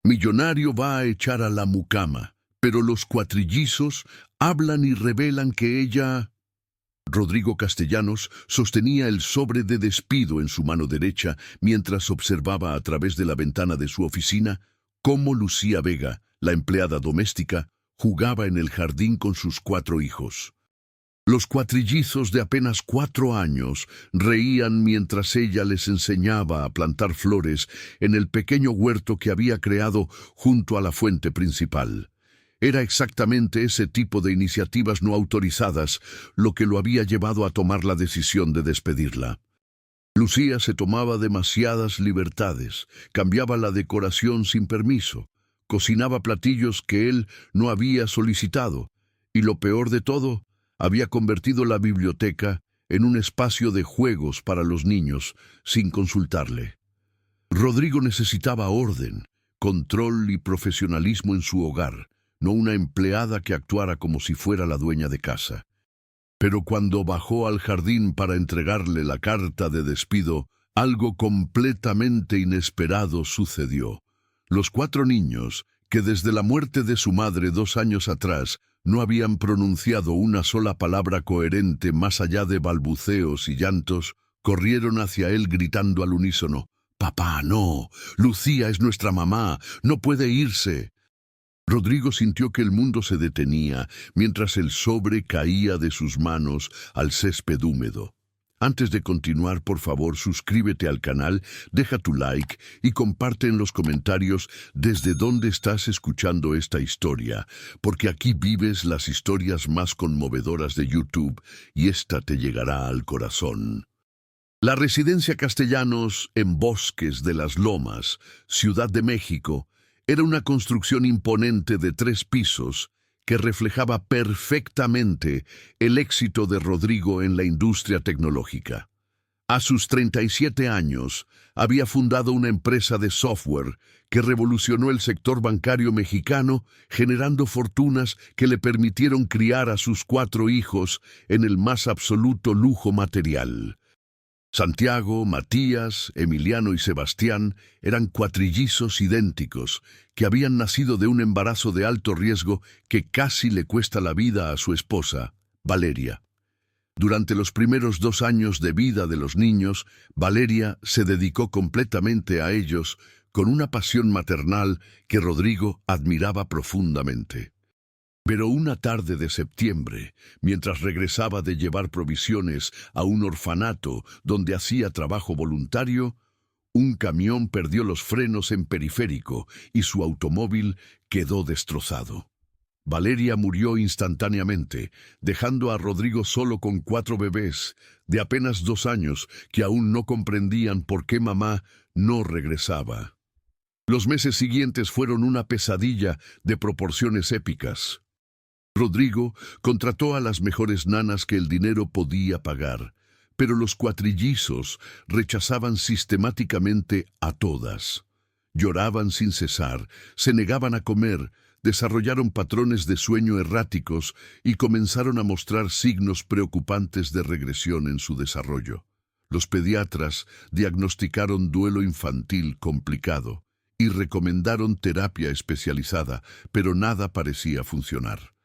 Millonario va a echar a la mucama, pero los cuatrillizos hablan y revelan que ella... Rodrigo Castellanos sostenía el sobre de despido en su mano derecha mientras observaba a través de la ventana de su oficina cómo Lucía Vega, la empleada doméstica, jugaba en el jardín con sus 4 hijos. Los cuatrillizos de apenas 4 años reían mientras ella les enseñaba a plantar flores en el pequeño huerto que había creado junto a la fuente principal. Era exactamente ese tipo de iniciativas no autorizadas lo que lo había llevado a tomar la decisión de despedirla. Lucía se tomaba demasiadas libertades, cambiaba la decoración sin permiso, cocinaba platillos que él no había solicitado, y lo peor de todo, había convertido la biblioteca en un espacio de juegos para los niños sin consultarle. Rodrigo necesitaba orden, control y profesionalismo en su hogar, no una empleada que actuara como si fuera la dueña de casa. Pero cuando bajó al jardín para entregarle la carta de despido, algo completamente inesperado sucedió. Los 4 niños, que desde la muerte de su madre 2 años atrás no habían pronunciado una sola palabra coherente más allá de balbuceos y llantos, corrieron hacia él gritando al unísono: «¡Papá, no! Lucía es nuestra mamá, no puede irse». Rodrigo sintió que el mundo se detenía mientras el sobre caía de sus manos al césped húmedo. Antes de continuar, por favor, suscríbete al canal, deja tu like y comparte en los comentarios desde dónde estás escuchando esta historia, porque aquí vives las historias más conmovedoras de YouTube y esta te llegará al corazón. La residencia Castellanos en Bosques de las Lomas, Ciudad de México, era una construcción imponente de 3 pisos que reflejaba perfectamente el éxito de Rodrigo en la industria tecnológica. A sus 37 años, había fundado una empresa de software que revolucionó el sector bancario mexicano, generando fortunas que le permitieron criar a sus 4 hijos en el más absoluto lujo material. Santiago, Matías, Emiliano y Sebastián eran cuatrillizos idénticos que habían nacido de un embarazo de alto riesgo que casi le cuesta la vida a su esposa, Valeria. Durante los primeros 2 años de vida de los niños, Valeria se dedicó completamente a ellos con una pasión maternal que Rodrigo admiraba profundamente. Pero una tarde de septiembre, mientras regresaba de llevar provisiones a un orfanato donde hacía trabajo voluntario, un camión perdió los frenos en Periférico y su automóvil quedó destrozado. Valeria murió instantáneamente, dejando a Rodrigo solo con 4 bebés de apenas 2 años que aún no comprendían por qué mamá no regresaba. Los meses siguientes fueron una pesadilla de proporciones épicas. Rodrigo contrató a las mejores nanas que el dinero podía pagar, pero los cuatrillizos rechazaban sistemáticamente a todas. Lloraban sin cesar, se negaban a comer, desarrollaron patrones de sueño erráticos y comenzaron a mostrar signos preocupantes de regresión en su desarrollo. Los pediatras diagnosticaron duelo infantil complicado y recomendaron terapia especializada, pero nada parecía funcionar.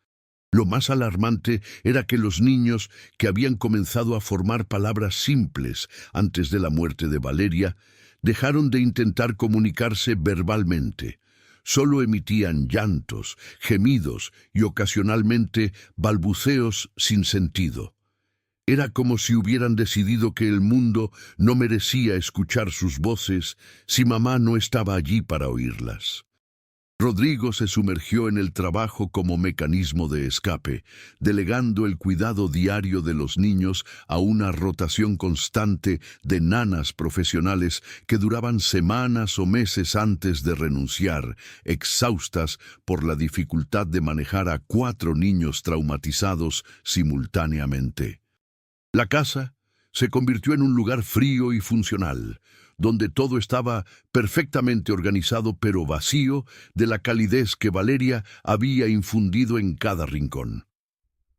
Lo más alarmante era que los niños, que habían comenzado a formar palabras simples antes de la muerte de Valeria, dejaron de intentar comunicarse verbalmente. Solo emitían llantos, gemidos y ocasionalmente balbuceos sin sentido. Era como si hubieran decidido que el mundo no merecía escuchar sus voces si mamá no estaba allí para oírlas. Rodrigo se sumergió en el trabajo como mecanismo de escape, delegando el cuidado diario de los niños a una rotación constante de nanas profesionales que duraban semanas o meses antes de renunciar, exhaustas por la dificultad de manejar a 4 niños traumatizados simultáneamente. La casa se convirtió en un lugar frío y funcional, donde todo estaba perfectamente organizado pero vacío de la calidez que Valeria había infundido en cada rincón.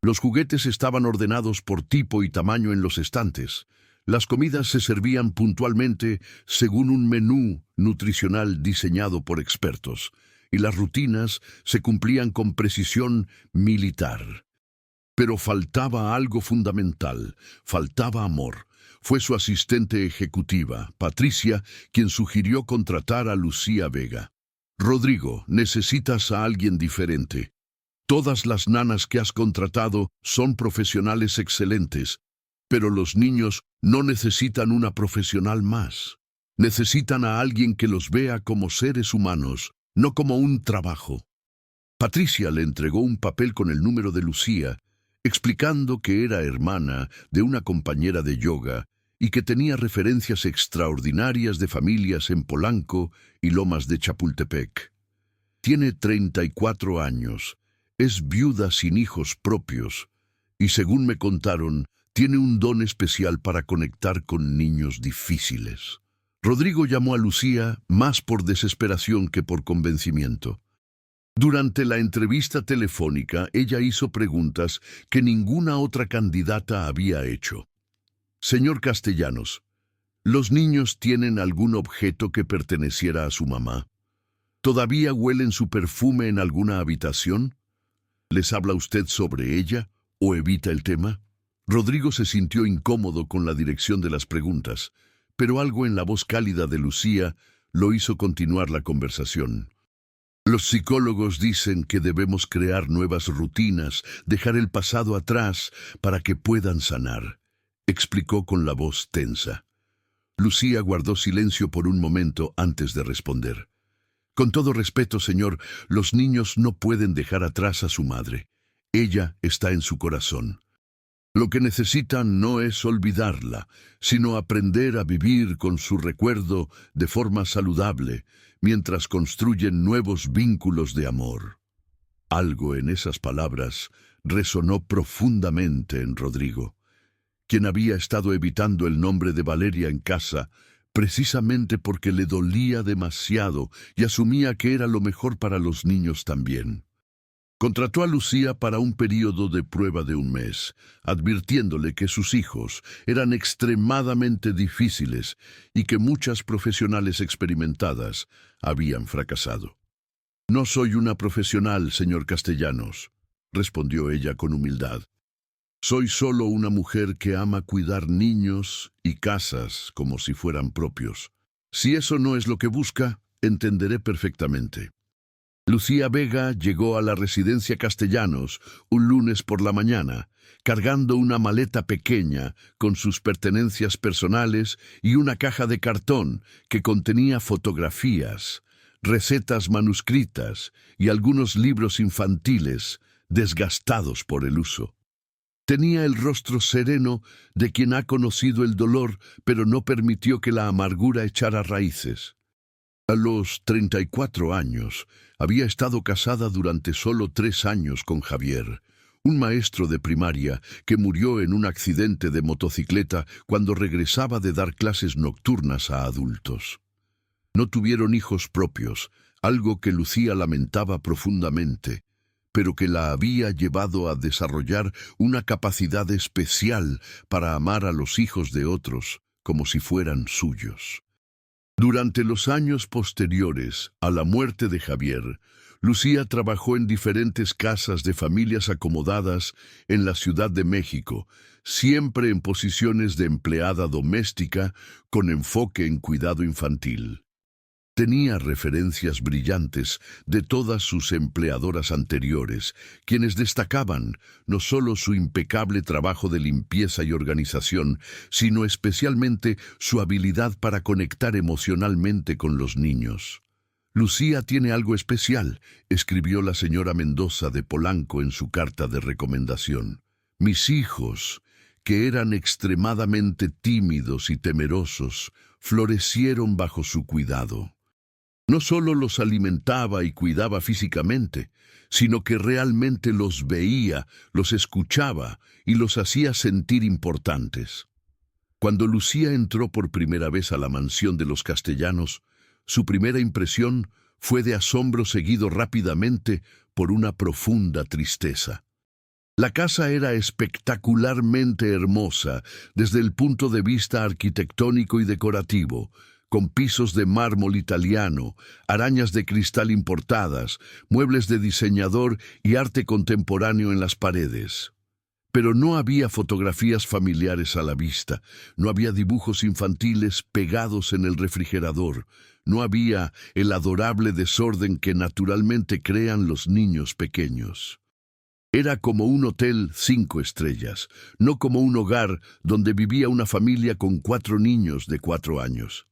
Los juguetes estaban ordenados por tipo y tamaño en los estantes. Las comidas se servían puntualmente según un menú nutricional diseñado por expertos, y las rutinas se cumplían con precisión militar. Pero faltaba algo fundamental, faltaba amor. Fue su asistente ejecutiva, Patricia, quien sugirió contratar a Lucía Vega. Rodrigo, necesitas a alguien diferente. Todas las nanas que has contratado son profesionales excelentes, pero los niños no necesitan una profesional más. Necesitan a alguien que los vea como seres humanos, no como un trabajo. Patricia le entregó un papel con el número de Lucía, explicando que era hermana de una compañera de yoga y que tenía referencias extraordinarias de familias en Polanco y Lomas de Chapultepec. Tiene 34 años, es viuda sin hijos propios y, según me contaron, tiene un don especial para conectar con niños difíciles. Rodrigo llamó a Lucía más por desesperación que por convencimiento. Durante la entrevista telefónica, ella hizo preguntas que ninguna otra candidata había hecho. Señor Castellanos, ¿los niños tienen algún objeto que perteneciera a su mamá? ¿Todavía huelen su perfume en alguna habitación? ¿Les habla usted sobre ella o evita el tema? Rodrigo se sintió incómodo con la dirección de las preguntas, pero algo en la voz cálida de Lucía lo hizo continuar la conversación. Los psicólogos dicen que debemos crear nuevas rutinas, dejar el pasado atrás para que puedan sanar, explicó con la voz tensa. Lucía guardó silencio por un momento antes de responder. Con todo respeto, señor, los niños no pueden dejar atrás a su madre. Ella está en su corazón. Lo que necesitan no es olvidarla, sino aprender a vivir con su recuerdo de forma saludable, mientras construyen nuevos vínculos de amor. Algo en esas palabras resonó profundamente en Rodrigo, quien había estado evitando el nombre de Valeria en casa, precisamente porque le dolía demasiado y asumía que era lo mejor para los niños también. Contrató a Lucía para un período de prueba de un mes, advirtiéndole que sus hijos eran extremadamente difíciles y que muchas profesionales experimentadas habían fracasado. «No soy una profesional, señor Castellanos», respondió ella con humildad. «Soy solo una mujer que ama cuidar niños y casas como si fueran propios. Si eso no es lo que busca, entenderé perfectamente». Lucía Vega llegó a la residencia Castellanos un lunes por la mañana, cargando una maleta pequeña con sus pertenencias personales y una caja de cartón que contenía fotografías, recetas manuscritas y algunos libros infantiles desgastados por el uso. Tenía el rostro sereno de quien ha conocido el dolor, pero no permitió que la amargura echara raíces. A los 34 años, había estado casada durante solo 3 años con Javier, un maestro de primaria que murió en un accidente de motocicleta cuando regresaba de dar clases nocturnas a adultos. No tuvieron hijos propios, algo que Lucía lamentaba profundamente, pero que la había llevado a desarrollar una capacidad especial para amar a los hijos de otros como si fueran suyos. Durante los años posteriores a la muerte de Javier, Lucía trabajó en diferentes casas de familias acomodadas en la Ciudad de México, siempre en posiciones de empleada doméstica con enfoque en cuidado infantil. Tenía referencias brillantes de todas sus empleadoras anteriores, quienes destacaban no solo su impecable trabajo de limpieza y organización, sino especialmente su habilidad para conectar emocionalmente con los niños. «Lucía tiene algo especial», escribió la señora Mendoza de Polanco en su carta de recomendación. «Mis hijos, que eran extremadamente tímidos y temerosos, florecieron bajo su cuidado. No solo los alimentaba y cuidaba físicamente, sino que realmente los veía, los escuchaba y los hacía sentir importantes». Cuando Lucía entró por primera vez a la mansión de los Castellanos, su primera impresión fue de asombro seguido rápidamente por una profunda tristeza. La casa era espectacularmente hermosa desde el punto de vista arquitectónico y decorativo, con pisos de mármol italiano, arañas de cristal importadas, muebles de diseñador y arte contemporáneo en las paredes. Pero no había fotografías familiares a la vista, no había dibujos infantiles pegados en el refrigerador, no había el adorable desorden que naturalmente crean los niños pequeños. Era como un hotel 5 estrellas, no como un hogar donde vivía una familia con 4 niños de 4 años.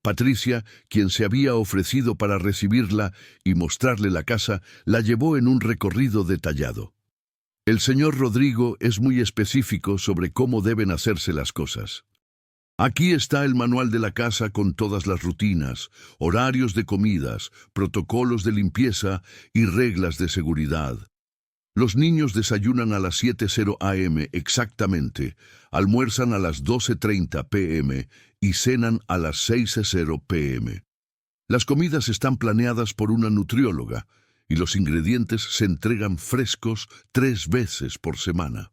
Patricia, quien se había ofrecido para recibirla y mostrarle la casa, la llevó en un recorrido detallado. El señor Rodrigo es muy específico sobre cómo deben hacerse las cosas. Aquí está el manual de la casa con todas las rutinas, horarios de comidas, protocolos de limpieza y reglas de seguridad. Los niños desayunan a las 7:00 am exactamente, almuerzan a las 12:30 p.m. y cenan a las 6:00 p.m. Las comidas están planeadas por una nutrióloga y los ingredientes se entregan frescos 3 veces por semana.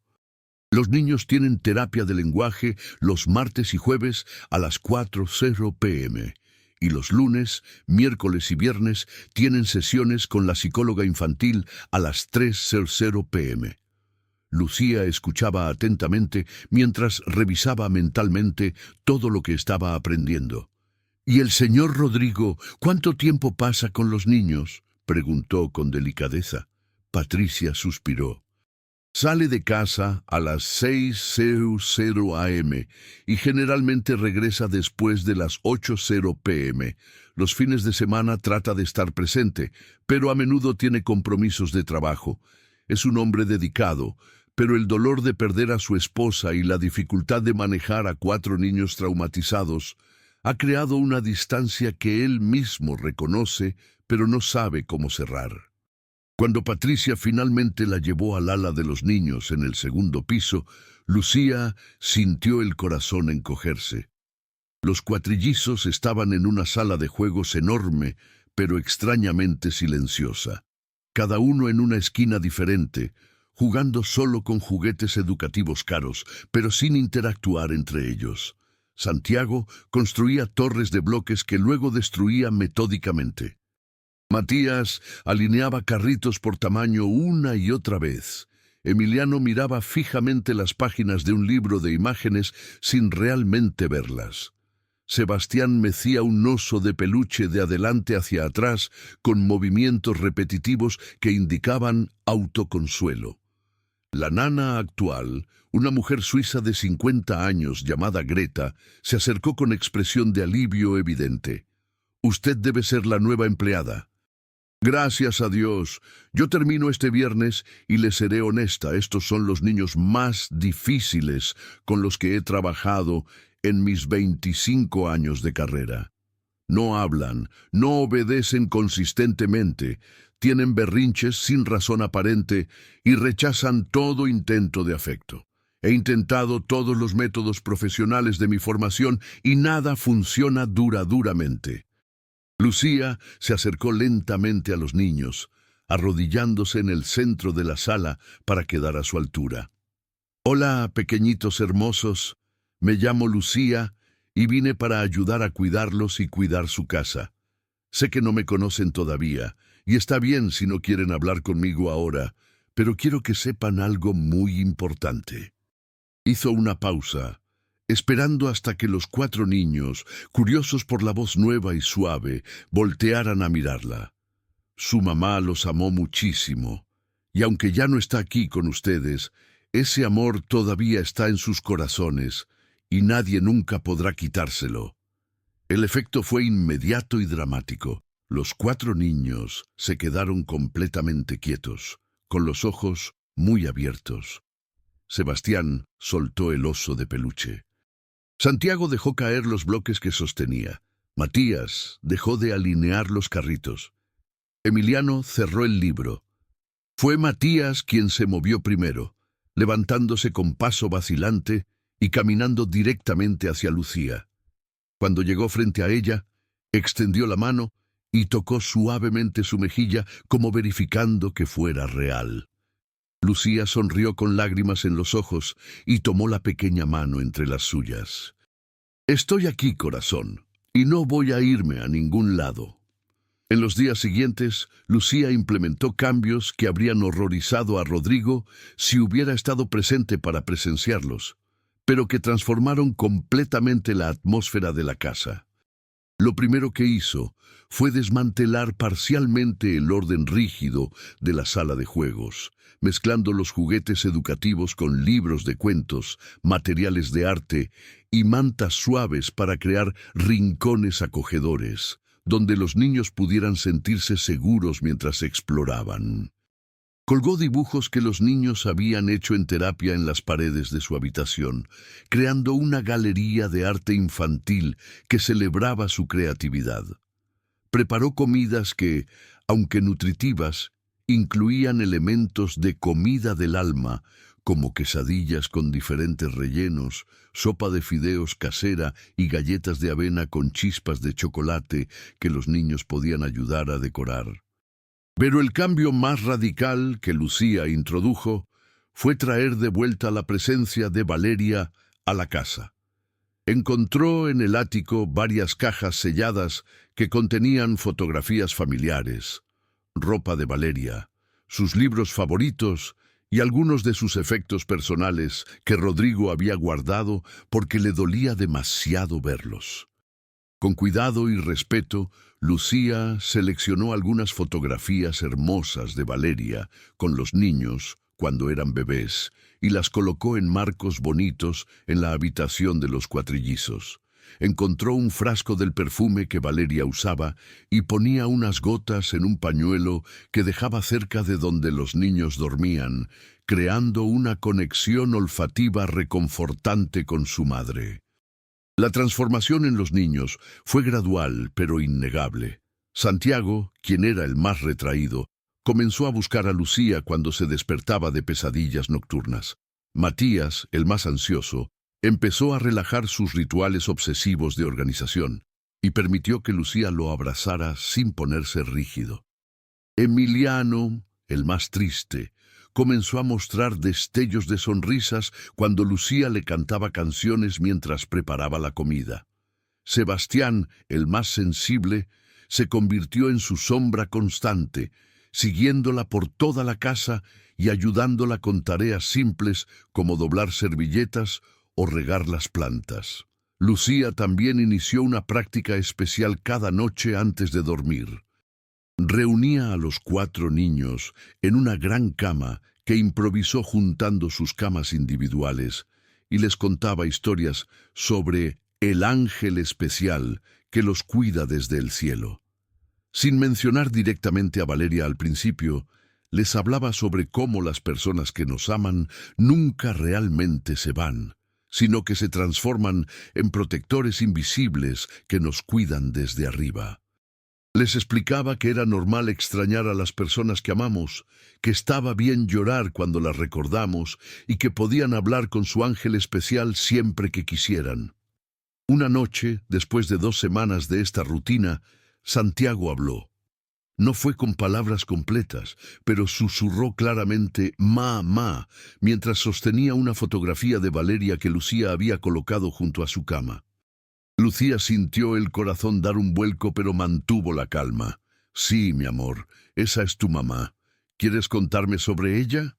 Los niños tienen terapia de lenguaje los martes y jueves a las 4:00 p.m. y los lunes, miércoles y viernes tienen sesiones con la psicóloga infantil a las 3:00 p.m. Lucía escuchaba atentamente mientras revisaba mentalmente todo lo que estaba aprendiendo. «¿Y el señor Rodrigo, cuánto tiempo pasa con los niños?», preguntó con delicadeza. Patricia suspiró. Sale de casa a las 6:00 am y generalmente regresa después de las 8:00 p.m. Los fines de semana trata de estar presente, pero a menudo tiene compromisos de trabajo. Es un hombre dedicado, pero el dolor de perder a su esposa y la dificultad de manejar a 4 niños traumatizados ha creado una distancia que él mismo reconoce, pero no sabe cómo cerrar. Cuando Patricia finalmente la llevó al ala de los niños en el segundo piso, Lucía sintió el corazón encogerse. Los cuatrillizos estaban en una sala de juegos enorme, pero extrañamente silenciosa. Cada uno en una esquina diferente, jugando solo con juguetes educativos caros, pero sin interactuar entre ellos. Santiago construía torres de bloques que luego destruía metódicamente. Matías alineaba carritos por tamaño una y otra vez. Emiliano miraba fijamente las páginas de un libro de imágenes sin realmente verlas. Sebastián mecía un oso de peluche de adelante hacia atrás con movimientos repetitivos que indicaban autoconsuelo. La nana actual, una mujer suiza de 50 años llamada Greta, se acercó con expresión de alivio evidente. «Usted debe ser la nueva empleada». «Gracias a Dios. Yo termino este viernes y le seré honesta, estos son los niños más difíciles con los que he trabajado en mis 25 años de carrera. No hablan, no obedecen consistentemente, tienen berrinches sin razón aparente y rechazan todo intento de afecto. He intentado todos los métodos profesionales de mi formación y nada funciona duraduramente». Lucía se acercó lentamente a los niños, arrodillándose en el centro de la sala para quedar a su altura. «Hola, pequeñitos hermosos. Me llamo Lucía y vine para ayudar a cuidarlos y cuidar su casa. Sé que no me conocen todavía, y está bien si no quieren hablar conmigo ahora, pero quiero que sepan algo muy importante». Hizo una pausa, esperando hasta que los 4 niños, curiosos por la voz nueva y suave, voltearan a mirarla. Su mamá los amó muchísimo, y aunque ya no está aquí con ustedes, ese amor todavía está en sus corazones, y nadie nunca podrá quitárselo. El efecto fue inmediato y dramático. Los 4 niños se quedaron completamente quietos, con los ojos muy abiertos. Sebastián soltó el oso de peluche. Santiago dejó caer los bloques que sostenía. Matías dejó de alinear los carritos. Emiliano cerró el libro. Fue Matías quien se movió primero, levantándose con paso vacilante y caminando directamente hacia Lucía. Cuando llegó frente a ella, extendió la mano y tocó suavemente su mejilla como verificando que fuera real. Lucía sonrió con lágrimas en los ojos y tomó la pequeña mano entre las suyas. «Estoy aquí, corazón, y no voy a irme a ningún lado». En los días siguientes, Lucía implementó cambios que habrían horrorizado a Rodrigo si hubiera estado presente para presenciarlos, pero que transformaron completamente la atmósfera de la casa. Lo primero que hizo fue desmantelar parcialmente el orden rígido de la sala de juegos, mezclando los juguetes educativos con libros de cuentos, materiales de arte y mantas suaves para crear rincones acogedores, donde los niños pudieran sentirse seguros mientras exploraban. Colgó dibujos que los niños habían hecho en terapia en las paredes de su habitación, creando una galería de arte infantil que celebraba su creatividad. Preparó comidas que, aunque nutritivas, incluían elementos de comida del alma, como quesadillas con diferentes rellenos, sopa de fideos casera y galletas de avena con chispas de chocolate que los niños podían ayudar a decorar. Pero el cambio más radical que Lucía introdujo fue traer de vuelta la presencia de Valeria a la casa. Encontró en el ático varias cajas selladas que contenían fotografías familiares, ropa de Valeria, sus libros favoritos y algunos de sus efectos personales que Rodrigo había guardado porque le dolía demasiado verlos. Con cuidado y respeto, Lucía seleccionó algunas fotografías hermosas de Valeria con los niños cuando eran bebés y las colocó en marcos bonitos en la habitación de los cuatrillizos. Encontró un frasco del perfume que Valeria usaba y ponía unas gotas en un pañuelo que dejaba cerca de donde los niños dormían, creando una conexión olfativa reconfortante con su madre. La transformación en los niños fue gradual pero innegable. Santiago, quien era el más retraído, comenzó a buscar a Lucía cuando se despertaba de pesadillas nocturnas. Matías, el más ansioso, empezó a relajar sus rituales obsesivos de organización y permitió que Lucía lo abrazara sin ponerse rígido. Emiliano, el más triste, comenzó a mostrar destellos de sonrisas cuando Lucía le cantaba canciones mientras preparaba la comida. Sebastián, el más sensible, se convirtió en su sombra constante, siguiéndola por toda la casa y ayudándola con tareas simples como doblar servilletas o regar las plantas. Lucía también inició una práctica especial cada noche antes de dormir. Reunía a los 4 niños en una gran cama que improvisó juntando sus camas individuales y les contaba historias sobre el ángel especial que los cuida desde el cielo. Sin mencionar directamente a Valeria al principio, les hablaba sobre cómo las personas que nos aman nunca realmente se van, sino que se transforman en protectores invisibles que nos cuidan desde arriba. Les explicaba que era normal extrañar a las personas que amamos, que estaba bien llorar cuando las recordamos y que podían hablar con su ángel especial siempre que quisieran. Una noche, después de 2 semanas de esta rutina, Santiago habló. No fue con palabras completas, pero susurró claramente «mamá» mientras sostenía una fotografía de Valeria que Lucía había colocado junto a su cama. Lucía sintió el corazón dar un vuelco, pero mantuvo la calma. «Sí, mi amor, esa es tu mamá. ¿Quieres contarme sobre ella?»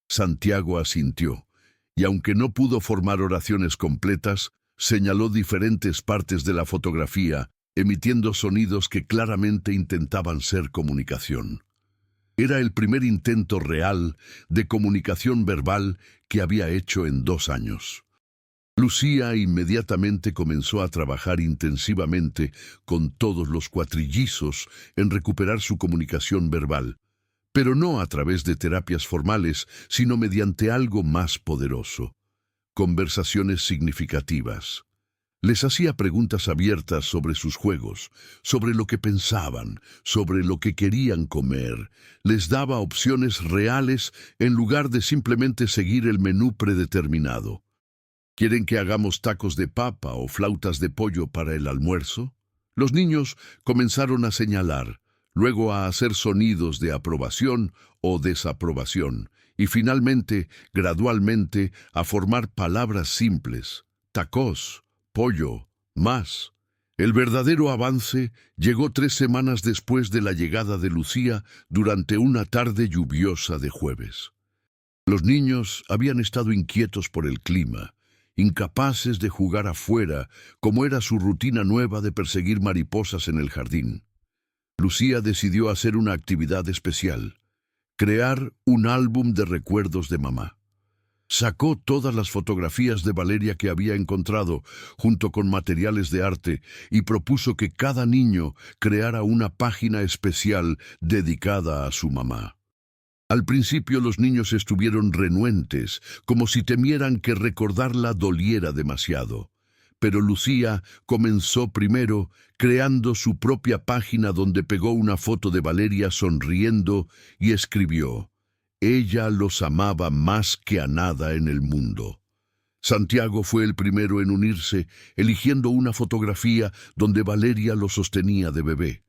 Santiago asintió, y aunque no pudo formar oraciones completas, señaló diferentes partes de la fotografía, emitiendo sonidos que claramente intentaban ser comunicación. Era el primer intento real de comunicación verbal que había hecho en 2 años. Lucía inmediatamente comenzó a trabajar intensivamente con todos los cuatrillizos en recuperar su comunicación verbal, pero no a través de terapias formales, sino mediante algo más poderoso: conversaciones significativas. Les hacía preguntas abiertas sobre sus juegos, sobre lo que pensaban, sobre lo que querían comer. Les daba opciones reales en lugar de simplemente seguir el menú predeterminado. ¿Quieren que hagamos tacos de papa o flautas de pollo para el almuerzo? Los niños comenzaron a señalar, luego a hacer sonidos de aprobación o desaprobación, y finalmente, gradualmente, a formar palabras simples: tacos, pollo, más. El verdadero avance llegó 3 semanas después de la llegada de Lucía durante una tarde lluviosa de jueves. Los niños habían estado inquietos por el clima, incapaces de jugar afuera, como era su rutina nueva de perseguir mariposas en el jardín. Lucía decidió hacer una actividad especial: crear un álbum de recuerdos de mamá. Sacó todas las fotografías de Valeria que había encontrado, junto con materiales de arte, y propuso que cada niño creara una página especial dedicada a su mamá. Al principio los niños estuvieron renuentes, como si temieran que recordarla doliera demasiado. Pero Lucía comenzó primero creando su propia página donde pegó una foto de Valeria sonriendo y escribió: «Ella los amaba más que a nada en el mundo». Santiago fue el primero en unirse, eligiendo una fotografía donde Valeria lo sostenía de bebé.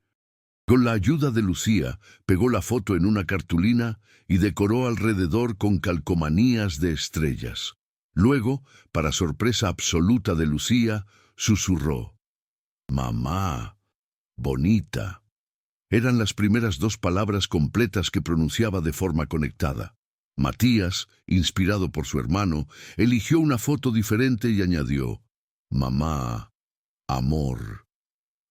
Con la ayuda de Lucía, pegó la foto en una cartulina y decoró alrededor con calcomanías de estrellas. Luego, para sorpresa absoluta de Lucía, susurró: «Mamá, bonita». Eran las primeras 2 palabras completas que pronunciaba de forma conectada. Matías, inspirado por su hermano, eligió una foto diferente y añadió: «Mamá, amor».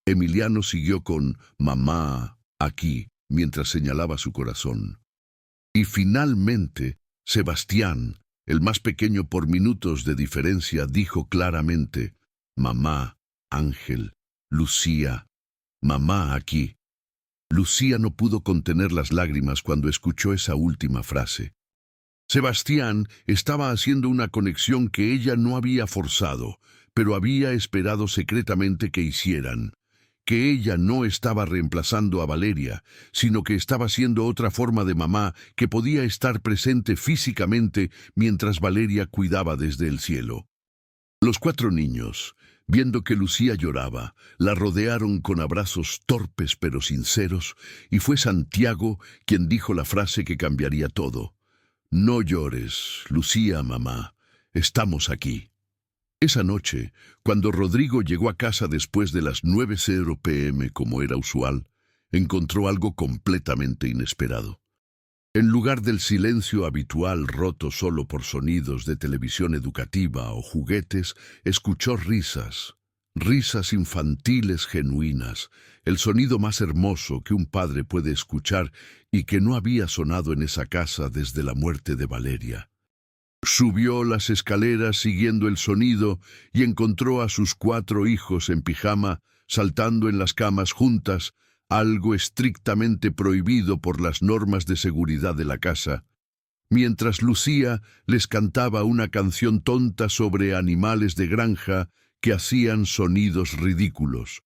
Emiliano siguió con «mamá, aquí», mientras señalaba su corazón. Y finalmente, Sebastián, el más pequeño por minutos de diferencia, dijo claramente: «Mamá, Ángel, Lucía, mamá aquí». Lucía no pudo contener las lágrimas cuando escuchó esa última frase. Sebastián estaba haciendo una conexión que ella no había forzado, pero había esperado secretamente que hicieran. Que ella no estaba reemplazando a Valeria, sino que estaba siendo otra forma de mamá que podía estar presente físicamente mientras Valeria cuidaba desde el cielo. Los 4 niños, viendo que Lucía lloraba, la rodearon con abrazos torpes pero sinceros, y fue Santiago quien dijo la frase que cambiaría todo: «No llores, Lucía, mamá, estamos aquí». Esa noche, cuando Rodrigo llegó a casa después de las 9:00 p.m. como era usual, encontró algo completamente inesperado. En lugar del silencio habitual roto solo por sonidos de televisión educativa o juguetes, escuchó risas. Risas infantiles genuinas, el sonido más hermoso que un padre puede escuchar y que no había sonado en esa casa desde la muerte de Valeria. Subió las escaleras siguiendo el sonido y encontró a sus 4 hijos en pijama, saltando en las camas juntas, algo estrictamente prohibido por las normas de seguridad de la casa, mientras Lucía les cantaba una canción tonta sobre animales de granja que hacían sonidos ridículos.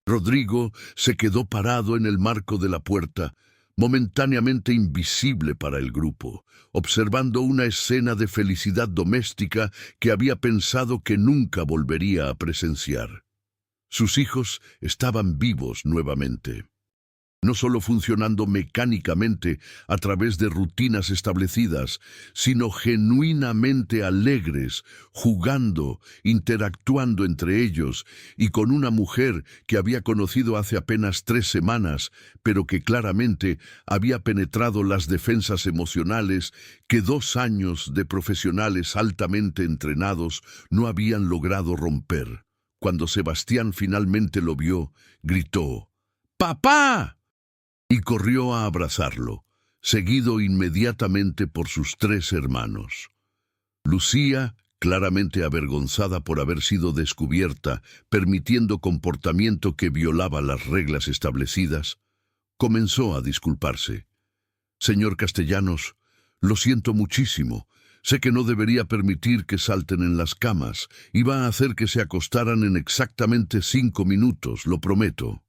Rodrigo se quedó parado en el marco de la puerta, momentáneamente invisible para el grupo, observando una escena de felicidad doméstica que había pensado que nunca volvería a presenciar. Sus hijos estaban vivos nuevamente, no solo funcionando mecánicamente a través de rutinas establecidas, sino genuinamente alegres, jugando, interactuando entre ellos, y con una mujer que había conocido hace apenas 3 semanas, pero que claramente había penetrado las defensas emocionales que 2 años de profesionales altamente entrenados no habían logrado romper. Cuando Sebastián finalmente lo vio, gritó: «¡Papá!», y corrió a abrazarlo, seguido inmediatamente por sus 3 hermanos. Lucía, claramente avergonzada por haber sido descubierta, permitiendo comportamiento que violaba las reglas establecidas, comenzó a disculparse. «Señor Castellanos, lo siento muchísimo. Sé que no debería permitir que salten en las camas. Iba a hacer que se acostaran en exactamente 5 minutos, lo prometo».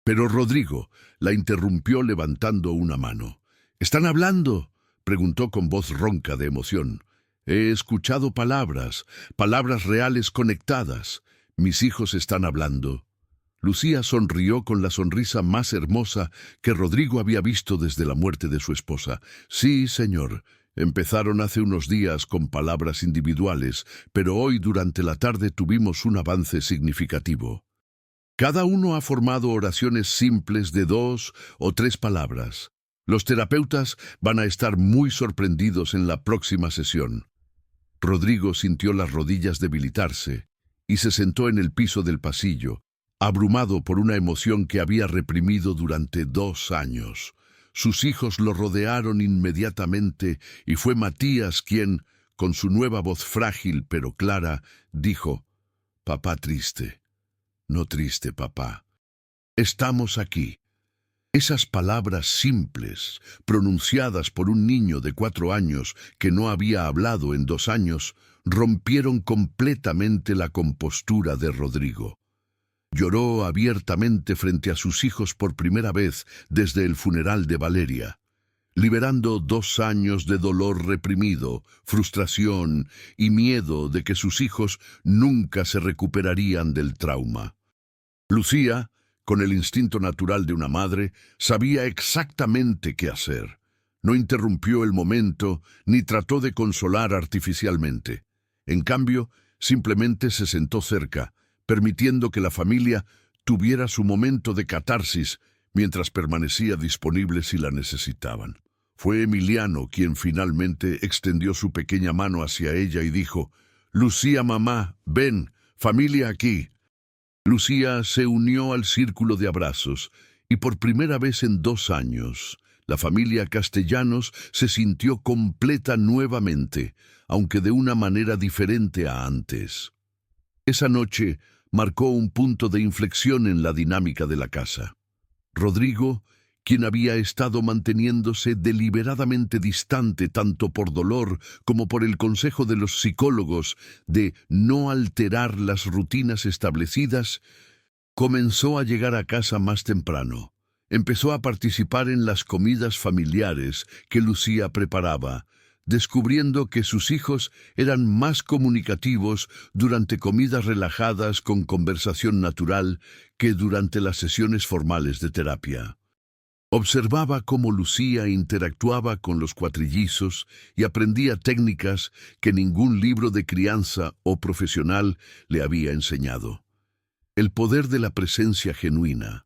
Pero Rodrigo la interrumpió levantando una mano. «¿Están hablando?», preguntó con voz ronca de emoción. «He escuchado palabras reales conectadas. Mis hijos están hablando». Lucía sonrió con la sonrisa más hermosa que Rodrigo había visto desde la muerte de su esposa. «Sí, señor, Empezaron hace unos días con palabras individuales, pero hoy durante la tarde tuvimos un avance significativo. Cada uno ha formado oraciones simples de 2 o 3 palabras. Los terapeutas van a estar muy sorprendidos en la próxima sesión. Rodrigo sintió las rodillas debilitarse y se sentó en el piso del pasillo, abrumado por una emoción que había reprimido durante 2 años. Sus hijos lo rodearon inmediatamente y fue Matías quien, con su nueva voz frágil pero clara, dijo: «Papá triste, no triste, papá. Estamos aquí». Esas palabras simples, pronunciadas por un niño de 4 años que no había hablado en 2 años, rompieron completamente la compostura de Rodrigo. Lloró abiertamente frente a sus hijos por primera vez desde el funeral de Valeria, liberando 2 años de dolor reprimido, frustración y miedo de que sus hijos nunca se recuperarían del trauma. Lucía, con el instinto natural de una madre, sabía exactamente qué hacer. No interrumpió el momento ni trató de consolar artificialmente. En cambio, simplemente se sentó cerca, permitiendo que la familia tuviera su momento de catarsis mientras permanecía disponible si la necesitaban. Fue Emiliano quien finalmente extendió su pequeña mano hacia ella y dijo: «Lucía, mamá, ven, familia aquí». Lucía se unió al círculo de abrazos y por primera vez en 2 años, la familia Castellanos se sintió completa nuevamente, aunque de una manera diferente a antes. Esa noche marcó un punto de inflexión en la dinámica de la casa. Rodrigo, quien había estado manteniéndose deliberadamente distante tanto por dolor como por el consejo de los psicólogos de no alterar las rutinas establecidas, comenzó a llegar a casa más temprano. Empezó a participar en las comidas familiares que Lucía preparaba, descubriendo que sus hijos eran más comunicativos durante comidas relajadas con conversación natural que durante las sesiones formales de terapia. Observaba cómo Lucía interactuaba con los cuatrillizos y aprendía técnicas que ningún libro de crianza o profesional le había enseñado. El poder de la presencia genuina,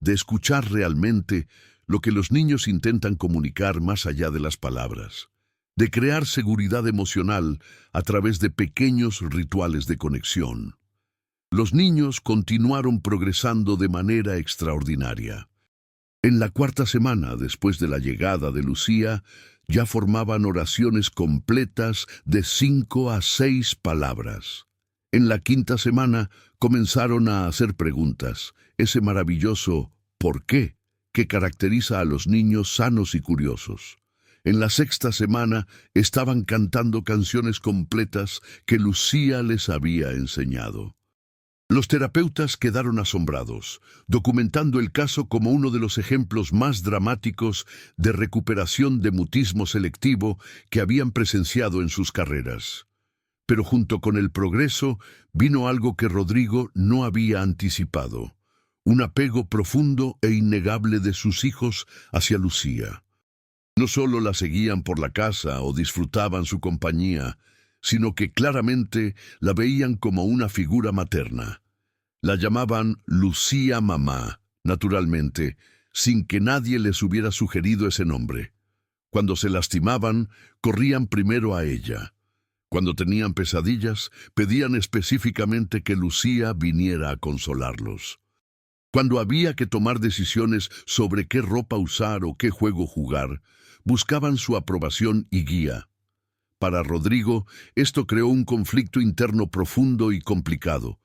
de escuchar realmente lo que los niños intentan comunicar más allá de las palabras, de crear seguridad emocional a través de pequeños rituales de conexión. Los niños continuaron progresando de manera extraordinaria. En la 4ª semana después de la llegada de Lucía, ya formaban oraciones completas de 5 a 6 palabras. En la 5ª semana comenzaron a hacer preguntas, ese maravilloso ¿por qué? Que caracteriza a los niños sanos y curiosos. En la 6ª semana estaban cantando canciones completas que Lucía les había enseñado. Los terapeutas quedaron asombrados, documentando el caso como uno de los ejemplos más dramáticos de recuperación de mutismo selectivo que habían presenciado en sus carreras. Pero junto con el progreso vino algo que Rodrigo no había anticipado: un apego profundo e innegable de sus hijos hacia Lucía. No solo la seguían por la casa o disfrutaban su compañía, sino que claramente la veían como una figura materna. La llamaban Lucía mamá, naturalmente, sin que nadie les hubiera sugerido ese nombre. Cuando se lastimaban, corrían primero a ella. Cuando tenían pesadillas, pedían específicamente que Lucía viniera a consolarlos. Cuando había que tomar decisiones sobre qué ropa usar o qué juego jugar, buscaban su aprobación y guía. Para Rodrigo, esto creó un conflicto interno profundo y complicado.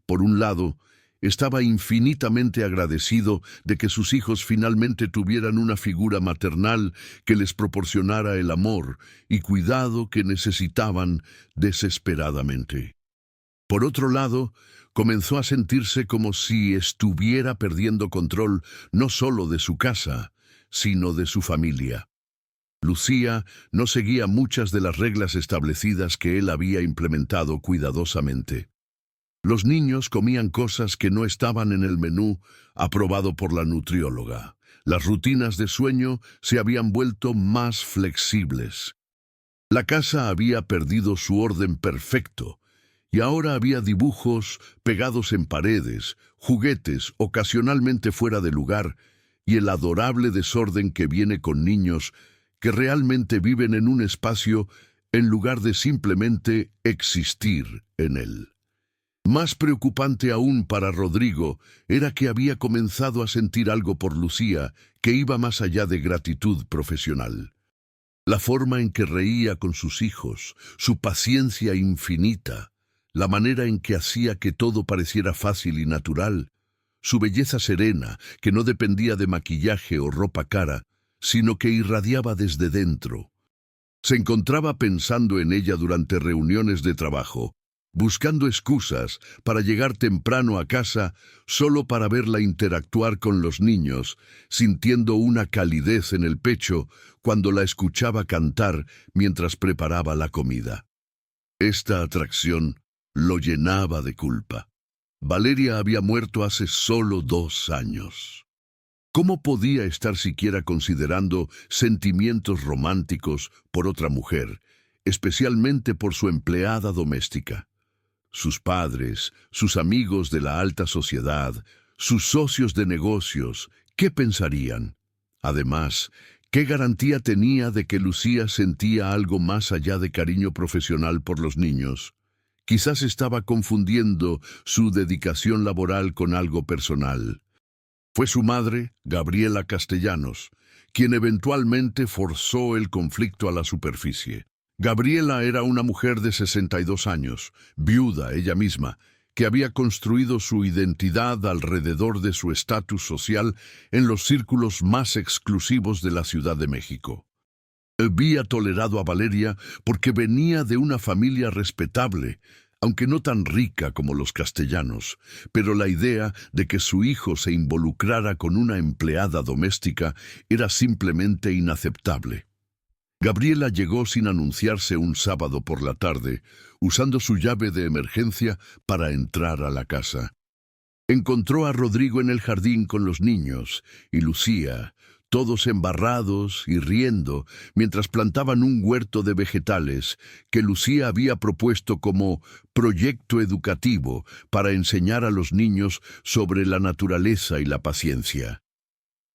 Por un lado, estaba infinitamente agradecido de que sus hijos finalmente tuvieran una figura maternal que les proporcionara el amor y cuidado que necesitaban desesperadamente. Por otro lado, comenzó a sentirse como si estuviera perdiendo control no solo de su casa, sino de su familia. Lucía no seguía muchas de las reglas establecidas que él había implementado cuidadosamente. Los niños comían cosas que no estaban en el menú aprobado por la nutrióloga. Las rutinas de sueño se habían vuelto más flexibles. La casa había perdido su orden perfecto, y ahora había dibujos pegados en paredes, juguetes ocasionalmente fuera de lugar, y el adorable desorden que viene con niños que realmente viven en un espacio en lugar de simplemente existir en él. Más preocupante aún para Rodrigo era que había comenzado a sentir algo por Lucía que iba más allá de gratitud profesional. La forma en que reía con sus hijos, su paciencia infinita, la manera en que hacía que todo pareciera fácil y natural, su belleza serena, que no dependía de maquillaje o ropa cara, sino que irradiaba desde dentro. Se encontraba pensando en ella durante reuniones de trabajo, buscando excusas para llegar temprano a casa solo para verla interactuar con los niños, sintiendo una calidez en el pecho cuando la escuchaba cantar mientras preparaba la comida. Esta atracción lo llenaba de culpa. Valeria había muerto hace solo 2 años. ¿Cómo podía estar siquiera considerando sentimientos románticos por otra mujer, especialmente por su empleada doméstica? Sus padres, sus amigos de la alta sociedad, sus socios de negocios, ¿qué pensarían? Además, ¿qué garantía tenía de que Lucía sentía algo más allá de cariño profesional por los niños? Quizás estaba confundiendo su dedicación laboral con algo personal. Fue su madre, Gabriela Castellanos, quien eventualmente forzó el conflicto a la superficie. Gabriela era una mujer de 62 años, viuda ella misma, que había construido su identidad alrededor de su estatus social en los círculos más exclusivos de la Ciudad de México. Había tolerado a Valeria porque venía de una familia respetable, aunque no tan rica como los Castellanos, pero la idea de que su hijo se involucrara con una empleada doméstica era simplemente inaceptable. Gabriela llegó sin anunciarse un sábado por la tarde, usando su llave de emergencia para entrar a la casa. Encontró a Rodrigo en el jardín con los niños y Lucía, todos embarrados y riendo, mientras plantaban un huerto de vegetales que Lucía había propuesto como proyecto educativo para enseñar a los niños sobre la naturaleza y la paciencia.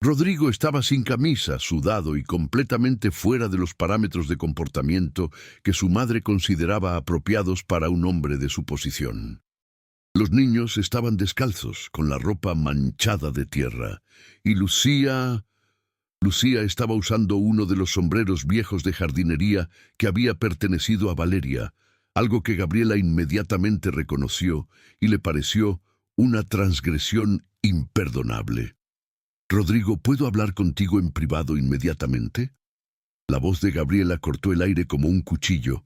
Rodrigo estaba sin camisa, sudado y completamente fuera de los parámetros de comportamiento que su madre consideraba apropiados para un hombre de su posición. Los niños estaban descalzos, con la ropa manchada de tierra, y Lucía estaba usando uno de los sombreros viejos de jardinería que había pertenecido a Valeria, algo que Gabriela inmediatamente reconoció y le pareció una transgresión imperdonable. «Rodrigo, ¿puedo hablar contigo en privado inmediatamente?» La voz de Gabriela cortó el aire como un cuchillo.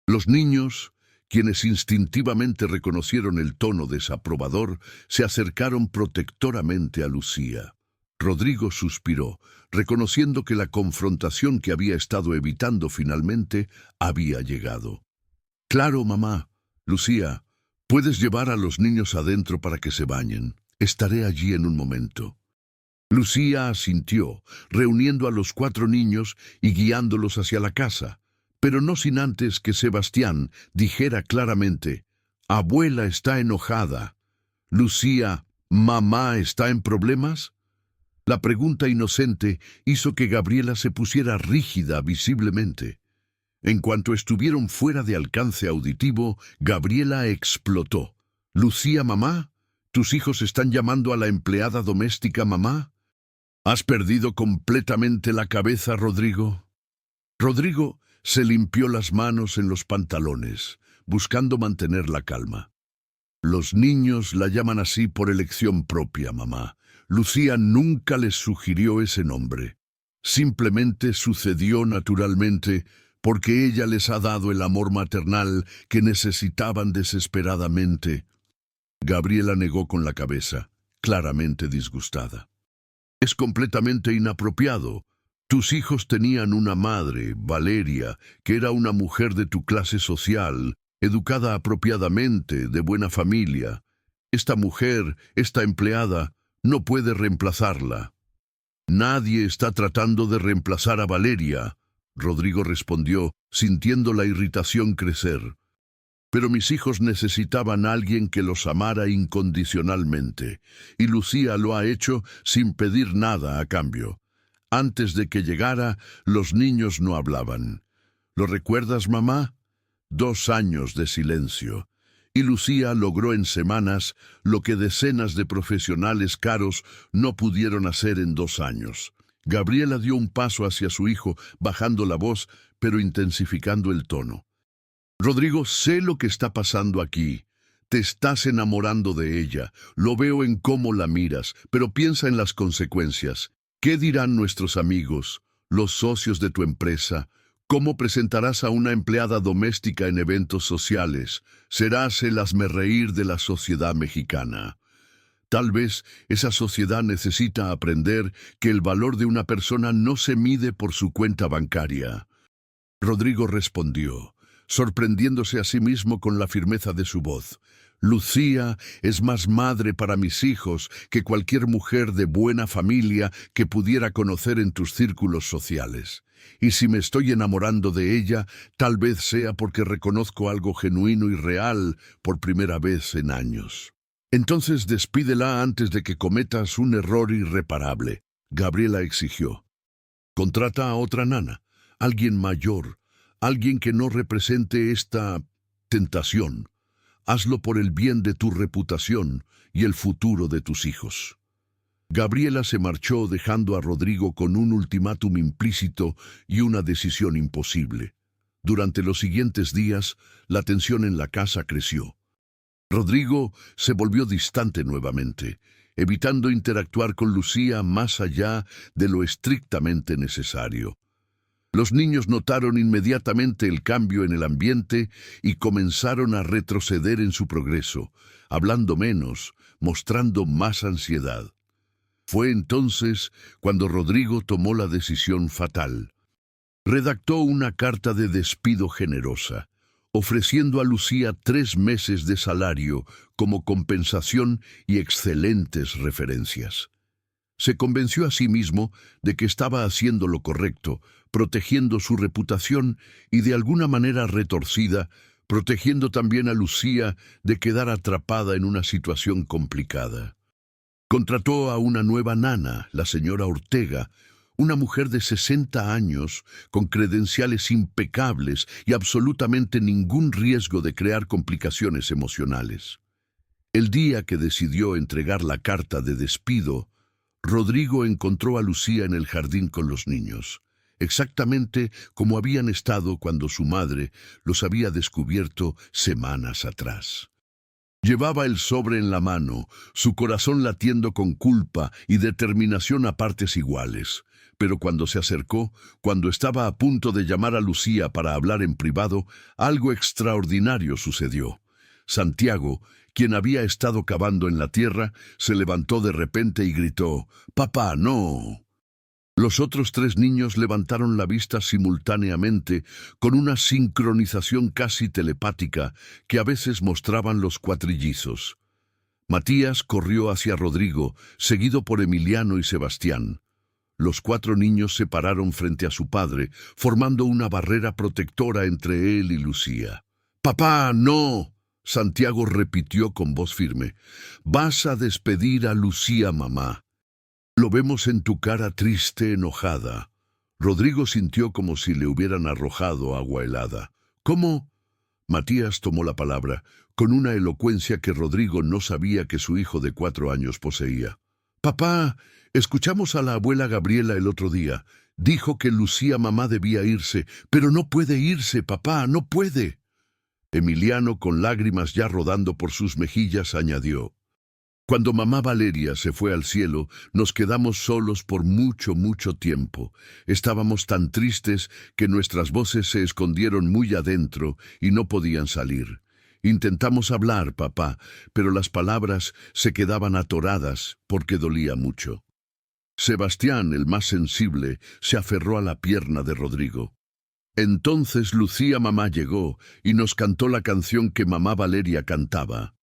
Los niños, quienes instintivamente reconocieron el tono desaprobador, se acercaron protectoramente a Lucía. Rodrigo suspiró, reconociendo que la confrontación que había estado evitando finalmente había llegado. «Claro, mamá. Lucía, puedes llevar a los niños adentro para que se bañen. Estaré allí en un momento». Lucía asintió, reuniendo a los 4 niños y guiándolos hacia la casa, pero no sin antes que Sebastián dijera claramente: «Abuela está enojada». «Lucía, ¿mamá está en problemas?» La pregunta inocente hizo que Gabriela se pusiera rígida visiblemente. En cuanto estuvieron fuera de alcance auditivo, Gabriela explotó. «Lucía, mamá, ¿tus hijos están llamando a la empleada doméstica mamá?» «¿Has perdido completamente la cabeza, Rodrigo?» Rodrigo se limpió las manos en los pantalones, buscando mantener la calma. «Los niños la llaman así por elección propia, mamá. Lucía nunca les sugirió ese nombre. Simplemente sucedió naturalmente porque ella les ha dado el amor maternal que necesitaban desesperadamente». Gabriela negó con la cabeza, claramente disgustada. «Es completamente inapropiado. Tus hijos tenían una madre, Valeria, que era una mujer de tu clase social, educada apropiadamente, de buena familia. Esta mujer, esta empleada, no puede reemplazarla». «Nadie está tratando de reemplazar a Valeria». Rodrigo respondió, sintiendo la irritación crecer. Pero mis hijos necesitaban a alguien que los amara incondicionalmente, y Lucía lo ha hecho sin pedir nada a cambio. Antes de que llegara, los niños no hablaban. ¿Lo recuerdas, mamá? 2 años de silencio. Y Lucía logró en semanas lo que decenas de profesionales caros no pudieron hacer en 2 años. Gabriela dio un paso hacia su hijo, bajando la voz, pero intensificando el tono. Rodrigo, sé lo que está pasando aquí. Te estás enamorando de ella. Lo veo en cómo la miras, pero piensa en las consecuencias. ¿Qué dirán nuestros amigos, los socios de tu empresa? ¿Cómo presentarás a una empleada doméstica en eventos sociales? Serás el hazmerreír de la sociedad mexicana. Tal vez esa sociedad necesita aprender que el valor de una persona no se mide por su cuenta bancaria. Rodrigo respondió, sorprendiéndose a sí mismo con la firmeza de su voz. Lucía es más madre para mis hijos que cualquier mujer de buena familia que pudiera conocer en tus círculos sociales. Y si me estoy enamorando de ella, tal vez sea porque reconozco algo genuino y real por primera vez en años. Entonces despídela antes de que cometas un error irreparable, Gabriela exigió. Contrata a otra nana, alguien mayor, alguien que no represente esta tentación. Hazlo por el bien de tu reputación y el futuro de tus hijos. Gabriela se marchó dejando a Rodrigo con un ultimátum implícito y una decisión imposible. Durante los siguientes días, la tensión en la casa creció. Rodrigo se volvió distante nuevamente, evitando interactuar con Lucía más allá de lo estrictamente necesario. Los niños notaron inmediatamente el cambio en el ambiente y comenzaron a retroceder en su progreso, hablando menos, mostrando más ansiedad. Fue entonces cuando Rodrigo tomó la decisión fatal. Redactó una carta de despido generosa, ofreciendo a Lucía 3 meses de salario como compensación y excelentes referencias. Se convenció a sí mismo de que estaba haciendo lo correcto, protegiendo su reputación y de alguna manera retorcida, protegiendo también a Lucía de quedar atrapada en una situación complicada. Contrató a una nueva nana, la señora Ortega, una mujer de 60 años, con credenciales impecables y absolutamente ningún riesgo de crear complicaciones emocionales. El día que decidió entregar la carta de despido, Rodrigo encontró a Lucía en el jardín con los niños, exactamente como habían estado cuando su madre los había descubierto semanas atrás. Llevaba el sobre en la mano, su corazón latiendo con culpa y determinación a partes iguales. Pero cuando se acercó, cuando estaba a punto de llamar a Lucía para hablar en privado, algo extraordinario sucedió. Santiago, quien había estado cavando en la tierra, se levantó de repente y gritó, «¡Papá, no!». Los otros 3 niños levantaron la vista simultáneamente con una sincronización casi telepática que a veces mostraban los cuatrillizos. Matías corrió hacia Rodrigo, seguido por Emiliano y Sebastián. Los 4 niños se pararon frente a su padre, formando una barrera protectora entre él y Lucía. «¡Papá, no!», Santiago repitió con voz firme. «Vas a despedir a Lucía, mamá. Lo vemos en tu cara triste, enojada». Rodrigo sintió como si le hubieran arrojado agua helada. «¿Cómo?». Matías tomó la palabra, con una elocuencia que Rodrigo no sabía que su hijo de 4 años poseía. «Papá, escuchamos a la abuela Gabriela el otro día. Dijo que Lucía mamá debía irse, pero no puede irse, papá, no puede». Emiliano, con lágrimas ya rodando por sus mejillas, añadió, «Cuando mamá Valeria se fue al cielo, nos quedamos solos por mucho, mucho tiempo. Estábamos tan tristes que nuestras voces se escondieron muy adentro y no podían salir. Intentamos hablar, papá, pero las palabras se quedaban atoradas porque dolía mucho». Sebastián, el más sensible, se aferró a la pierna de Rodrigo. Entonces Lucía mamá llegó y nos cantó la canción que mamá Valeria cantaba.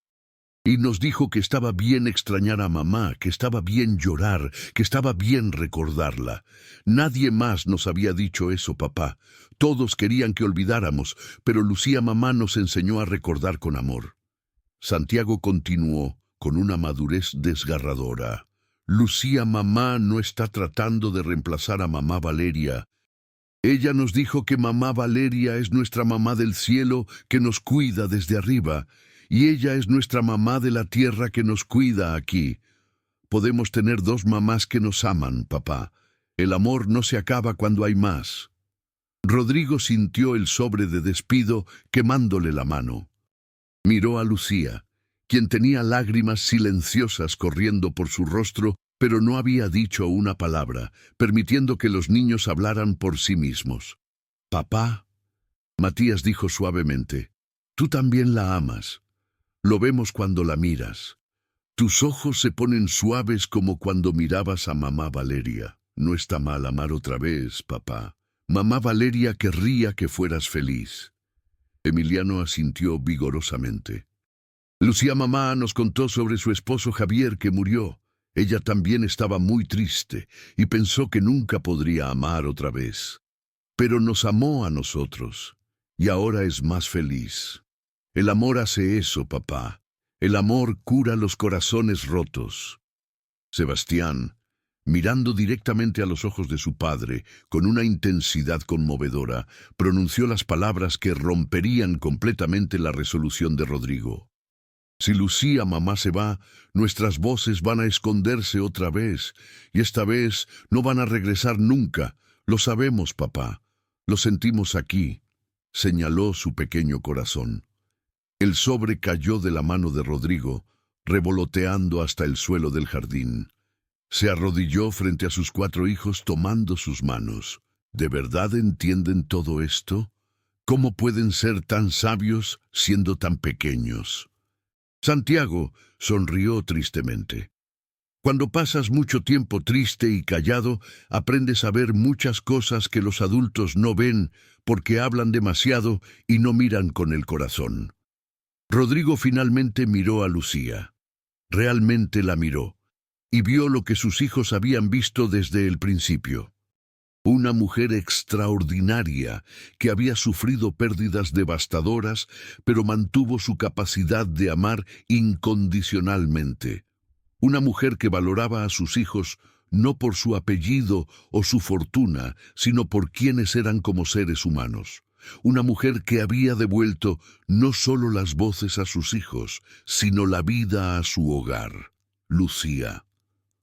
Y nos dijo que estaba bien extrañar a mamá, que estaba bien llorar, que estaba bien recordarla. Nadie más nos había dicho eso, papá. Todos querían que olvidáramos, pero Lucía mamá nos enseñó a recordar con amor. Santiago continuó con una madurez desgarradora. Lucía mamá no está tratando de reemplazar a mamá Valeria. Ella nos dijo que mamá Valeria es nuestra mamá del cielo que nos cuida desde arriba, y ella es nuestra mamá de la tierra que nos cuida aquí. Podemos tener dos mamás que nos aman, papá. El amor no se acaba cuando hay más. Rodrigo sintió el sobre de despido quemándole la mano. Miró a Lucía, quien tenía lágrimas silenciosas corriendo por su rostro, pero no había dicho una palabra, permitiendo que los niños hablaran por sí mismos. «Papá», Matías dijo suavemente, «tú también la amas. Lo vemos cuando la miras. Tus ojos se ponen suaves como cuando mirabas a mamá Valeria. No está mal amar otra vez, papá. Mamá Valeria querría que fueras feliz». Emiliano asintió vigorosamente. Lucía mamá nos contó sobre su esposo Javier que murió. Ella también estaba muy triste y pensó que nunca podría amar otra vez. Pero nos amó a nosotros y ahora es más feliz. El amor hace eso, papá. El amor cura los corazones rotos. Sebastián, mirando directamente a los ojos de su padre, con una intensidad conmovedora, pronunció las palabras que romperían completamente la resolución de Rodrigo. Si Lucía mamá se va, nuestras voces van a esconderse otra vez, y esta vez no van a regresar nunca. Lo sabemos, papá. Lo sentimos aquí, señaló su pequeño corazón. El sobre cayó de la mano de Rodrigo, revoloteando hasta el suelo del jardín. Se arrodilló frente a sus 4 hijos tomando sus manos. ¿De verdad entienden todo esto? ¿Cómo pueden ser tan sabios siendo tan pequeños? Santiago sonrió tristemente. Cuando pasas mucho tiempo triste y callado, aprendes a ver muchas cosas que los adultos no ven porque hablan demasiado y no miran con el corazón. Rodrigo finalmente miró a Lucía. Realmente la miró, y vio lo que sus hijos habían visto desde el principio. Una mujer extraordinaria que había sufrido pérdidas devastadoras, pero mantuvo su capacidad de amar incondicionalmente. Una mujer que valoraba a sus hijos no por su apellido o su fortuna, sino por quienes eran como seres humanos. Una mujer que había devuelto no solo las voces a sus hijos, sino la vida a su hogar. Lucía.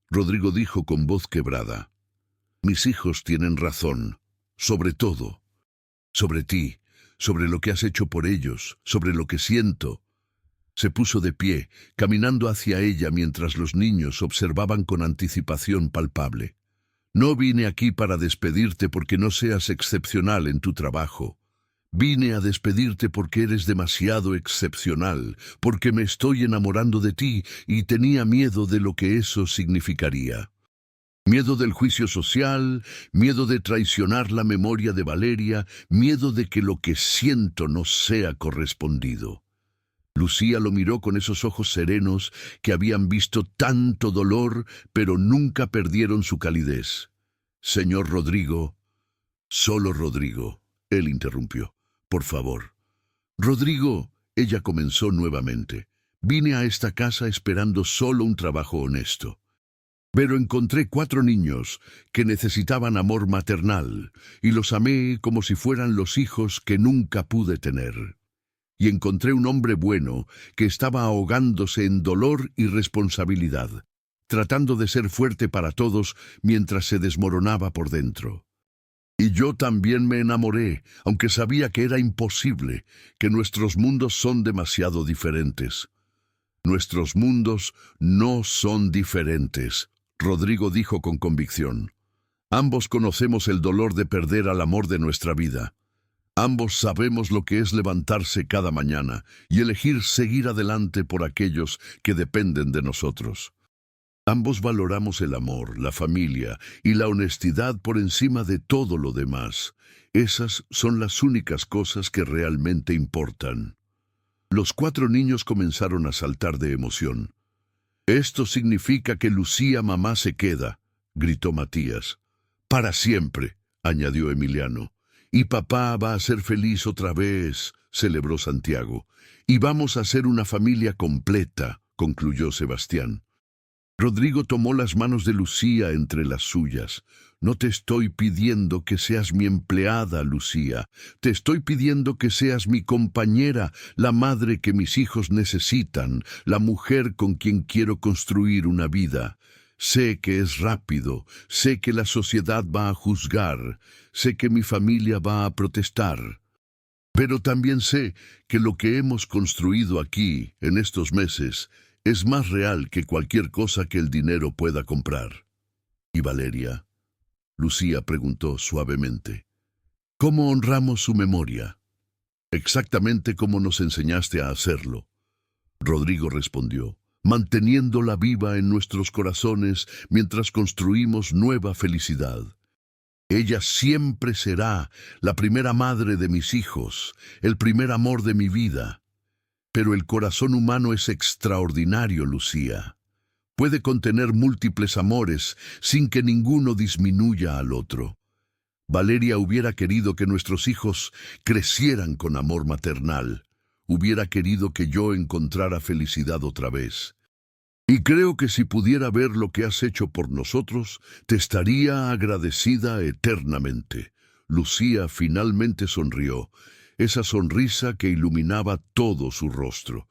Rodrigo dijo con voz quebrada. Mis hijos tienen razón, sobre todo, sobre ti, sobre lo que has hecho por ellos, sobre lo que siento. Se puso de pie, caminando hacia ella mientras los niños observaban con anticipación palpable. No vine aquí para despedirte porque no seas excepcional en tu trabajo. Vine a despedirte porque eres demasiado excepcional, porque me estoy enamorando de ti y tenía miedo de lo que eso significaría. Miedo del juicio social, miedo de traicionar la memoria de Valeria, miedo de que lo que siento no sea correspondido. Lucía lo miró con esos ojos serenos que habían visto tanto dolor, pero nunca perdieron su calidez. Señor Rodrigo, solo Rodrigo, él interrumpió. Por favor. Rodrigo, ella comenzó nuevamente. Vine a esta casa esperando solo un trabajo honesto. Pero encontré 4 niños que necesitaban amor maternal, y los amé como si fueran los hijos que nunca pude tener. Y encontré un hombre bueno que estaba ahogándose en dolor y responsabilidad, tratando de ser fuerte para todos mientras se desmoronaba por dentro. Y yo también me enamoré, aunque sabía que era imposible, que nuestros mundos son demasiado diferentes. Nuestros mundos no son diferentes, Rodrigo dijo con convicción. Ambos conocemos el dolor de perder al amor de nuestra vida. Ambos sabemos lo que es levantarse cada mañana y elegir seguir adelante por aquellos que dependen de nosotros. Ambos valoramos el amor, la familia y la honestidad por encima de todo lo demás. Esas son las únicas cosas que realmente importan. Los 4 niños comenzaron a saltar de emoción. «Esto significa que Lucía mamá se queda», gritó Matías. «Para siempre», añadió Emiliano. «Y papá va a ser feliz otra vez», celebró Santiago. «Y vamos a ser una familia completa», concluyó Sebastián. Rodrigo tomó las manos de Lucía entre las suyas. «No te estoy pidiendo que seas mi empleada, Lucía. Te estoy pidiendo que seas mi compañera, la madre que mis hijos necesitan, la mujer con quien quiero construir una vida. Sé que es rápido, sé que la sociedad va a juzgar, sé que mi familia va a protestar. Pero también sé que lo que hemos construido aquí, en estos meses, es más real que cualquier cosa que el dinero pueda comprar». «¿Y Valeria?», Lucía preguntó suavemente. «¿Cómo honramos su memoria?». «Exactamente como nos enseñaste a hacerlo», Rodrigo respondió, «manteniéndola viva en nuestros corazones mientras construimos nueva felicidad. Ella siempre será la primera madre de mis hijos, el primer amor de mi vida. Pero el corazón humano es extraordinario, Lucía. Puede contener múltiples amores sin que ninguno disminuya al otro. Valeria hubiera querido que nuestros hijos crecieran con amor maternal. Hubiera querido que yo encontrara felicidad otra vez. Y creo que si pudiera ver lo que has hecho por nosotros, te estaría agradecida eternamente». Lucía finalmente sonrió, esa sonrisa que iluminaba todo su rostro.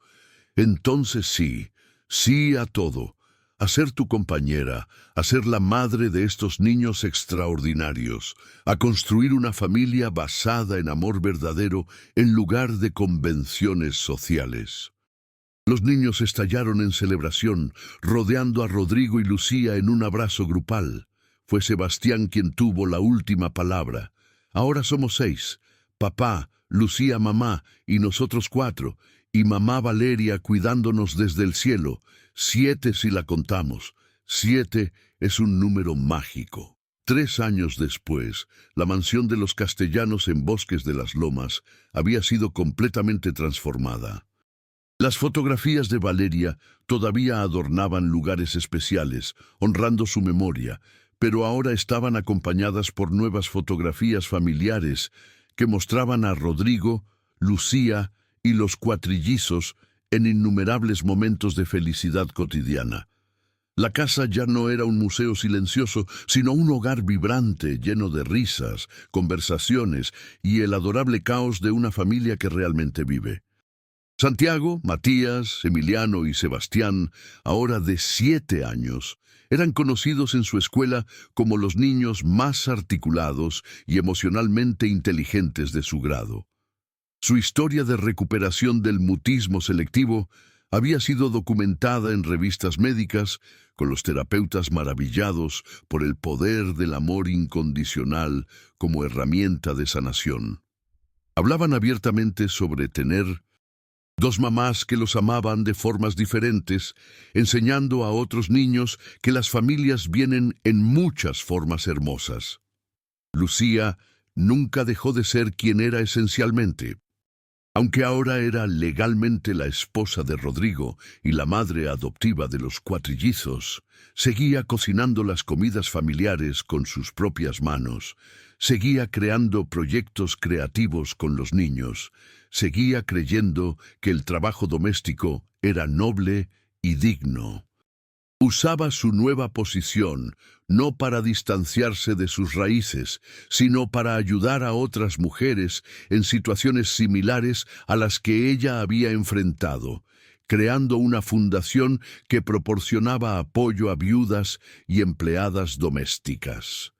«Entonces sí, sí a todo. A ser tu compañera, a ser la madre de estos niños extraordinarios, a construir una familia basada en amor verdadero en lugar de convenciones sociales». Los niños estallaron en celebración, rodeando a Rodrigo y Lucía en un abrazo grupal. Fue Sebastián quien tuvo la última palabra. «Ahora somos 6, papá, Lucía mamá y nosotros 4, y mamá Valeria cuidándonos desde el cielo. 7 si la contamos. 7 es un número mágico». 3 años después, la mansión de los Castellanos en Bosques de las Lomas había sido completamente transformada. Las fotografías de Valeria todavía adornaban lugares especiales, honrando su memoria, pero ahora estaban acompañadas por nuevas fotografías familiares que mostraban a Rodrigo, Lucía y los cuatrillizos en innumerables momentos de felicidad cotidiana. La casa ya no era un museo silencioso, sino un hogar vibrante, lleno de risas, conversaciones y el adorable caos de una familia que realmente vive. Santiago, Matías, Emiliano y Sebastián, ahora de 7 años, eran conocidos en su escuela como los niños más articulados y emocionalmente inteligentes de su grado. Su historia de recuperación del mutismo selectivo había sido documentada en revistas médicas, con los terapeutas maravillados por el poder del amor incondicional como herramienta de sanación. Hablaban abiertamente sobre tener 2 mamás que los amaban de formas diferentes, enseñando a otros niños que las familias vienen en muchas formas hermosas. Lucía nunca dejó de ser quien era esencialmente. Aunque ahora era legalmente la esposa de Rodrigo y la madre adoptiva de los cuatrillizos, seguía cocinando las comidas familiares con sus propias manos, seguía creando proyectos creativos con los niños, seguía creyendo que el trabajo doméstico era noble y digno. Usaba su nueva posición no para distanciarse de sus raíces, sino para ayudar a otras mujeres en situaciones similares a las que ella había enfrentado, creando una fundación que proporcionaba apoyo a viudas y empleadas domésticas.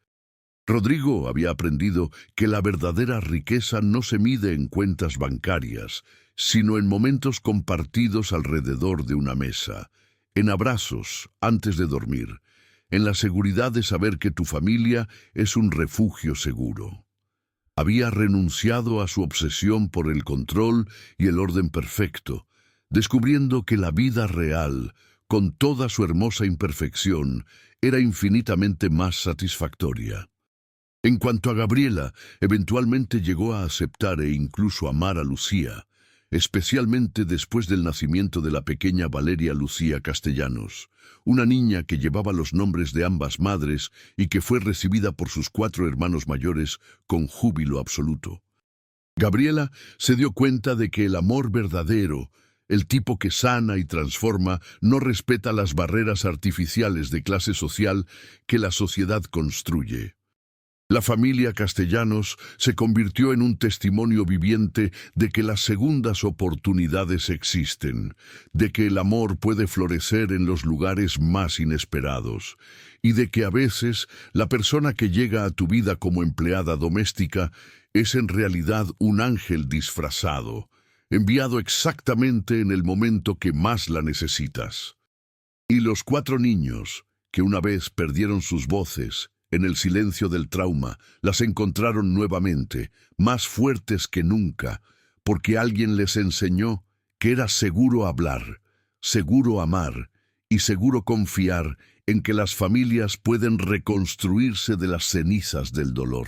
Rodrigo había aprendido que la verdadera riqueza no se mide en cuentas bancarias, sino en momentos compartidos alrededor de una mesa, en abrazos antes de dormir, en la seguridad de saber que tu familia es un refugio seguro. Había renunciado a su obsesión por el control y el orden perfecto, descubriendo que la vida real, con toda su hermosa imperfección, era infinitamente más satisfactoria. En cuanto a Gabriela, eventualmente llegó a aceptar e incluso amar a Lucía. especialmente después del nacimiento de la pequeña Valeria Lucía Castellanos, una niña que llevaba los nombres de ambas madres y que fue recibida por sus 4 hermanos mayores con júbilo absoluto. Gabriela se dio cuenta de que el amor verdadero, el tipo que sana y transforma, no respeta las barreras artificiales de clase social que la sociedad construye. La familia Castellanos se convirtió en un testimonio viviente de que las segundas oportunidades existen, de que el amor puede florecer en los lugares más inesperados, y de que a veces la persona que llega a tu vida como empleada doméstica es en realidad un ángel disfrazado, enviado exactamente en el momento que más la necesitas. Y los 4 niños, que una vez perdieron sus voces, en el silencio del trauma, las encontraron nuevamente, más fuertes que nunca, porque alguien les enseñó que era seguro hablar, seguro amar y seguro confiar en que las familias pueden reconstruirse de las cenizas del dolor.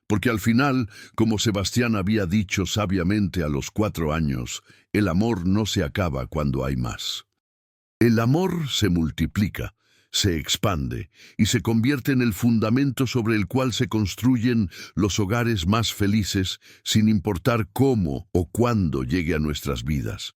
Porque al final, como Sebastián había dicho sabiamente a los 4 años, el amor no se acaba cuando hay más. El amor se multiplica, se expande y se convierte en el fundamento sobre el cual se construyen los hogares más felices sin importar cómo o cuándo llegue a nuestras vidas.